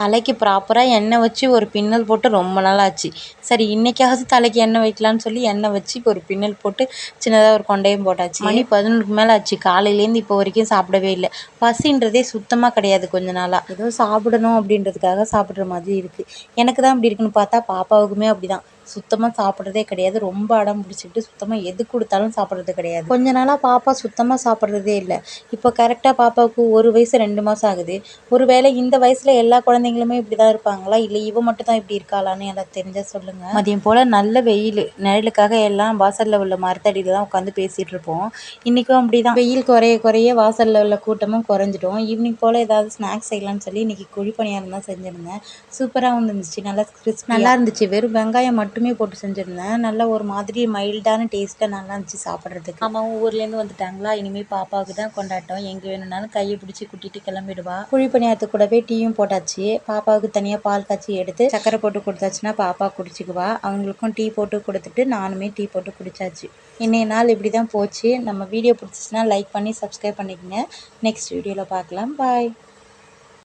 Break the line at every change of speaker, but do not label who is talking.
தலைக்கு ப்ராப்பராக எண்ணெய் வச்சு ஒரு பின்னல் போட்டு ரொம்ப நாள் ஆச்சு. சரி இன்னைக்காவது தலைக்கு எண்ணெய் வைக்கலான்னு சொல்லி எண்ணெய் வச்சு இப்போ ஒரு பின்னல் போட்டு சின்னதாக ஒரு கொண்டையும் போட்டாச்சு. மணி 11க்கு மேலே ஆச்சு. காலையிலேருந்து இப்போ வரைக்கும் சாப்பிடவே இல்லை. பசின்றதே சுத்தமாக கிடையாது கொஞ்ச நாளாக. ஏதோ சாப்பிடணும் அப்படின்றதுக்காக சாப்பிட்ற மாதிரி இருக்குது. எனக்கு தான் இப்படி இருக்குன்னு பார்த்தா பாப்பாவுக்குமே அப்படி தான். சுத்தமாக சாப்பிட்றதே கிடையாது. ரொம்ப அடம் பிடிச்சிக்கிட்டு சுத்தமாக எது கொடுத்தாலும் சாப்பிட்றது கிடையாது. கொஞ்ச நாளாக பாப்பா சுத்தமாக சாப்பிட்றதே இல்லை. இப்போ கரெக்டாக பாப்பாவுக்கு 1 வயசு 2 மாதம் ஆகுது. ஒரு வேளை இந்த வயசில் எல்லா குழந்தைங்களுமே இப்படி தான் இருப்பாங்களா, இல்லை இவ மட்டும் தான் இப்படி இருக்காளான்னு எனக்கு தெரிஞ்சால் சொல்லுங்கள். மதியம் போல் நல்ல வெயில், நிழலுக்காக எல்லாம் வாசலில் உள்ள மரத்தடியில் தான் உட்காந்து பேசிகிட்டு இருப்போம். இன்றைக்கும் அப்படி தான். வெயில் குறைய குறைய வாசலில் உள்ள கூட்டமும் குறைஞ்சிடும். ஈவினிங் போல் ஏதாவது ஸ்நாக்ஸ் செய்யலாம்னு சொல்லி இன்றைக்கி குழி பணியாரம் தான் செஞ்சுருந்தேன். சூப்பராக இருந்துச்சு. நல்லா கிறிஸ்பி நல்லா இருந்துச்சு. வெறும் வெங்காயம் மட்டுமே போட்டு செஞ்சுருந்தேன். நல்லா ஒரு மாதிரி மைல்டான டேஸ்ட்டாக நல்லா இருந்துச்சு சாப்பிட்றதுக்கு. அம்மாவும் ஊர்லேருந்து வந்துட்டாங்களா, இனிமேல் பாப்பாவுக்கு தான் கொண்டாட்டம். எங்கே வேணும்னாலும் கையை பிடிச்சி கூட்டிகிட்டு கிளம்பிடுவா. குழி பணியாரத்துக்கு கூடவே டீயும் போட்டாச்சு. பாப்பாவுக்கு தனியாக பால் காய்ச்சி எடுத்து சக்கரை போட்டு கொடுத்தாச்சுன்னா பாப்பா குடிச்சிக்குவா. அவங்களுக்கும் டீ போட்டு கொடுத்துட்டு நானுமே டீ போட்டு குடித்தாச்சு. இன்றைய நாள் இப்படி தான் போச்சு. நம்ம வீடியோ பிடிச்சிச்சின்னா லைக் பண்ணி சப்ஸ்கிரைப் பண்ணிக்கங்க. நெக்ஸ்ட் வீடியோவில் பார்க்கலாம். பாய்.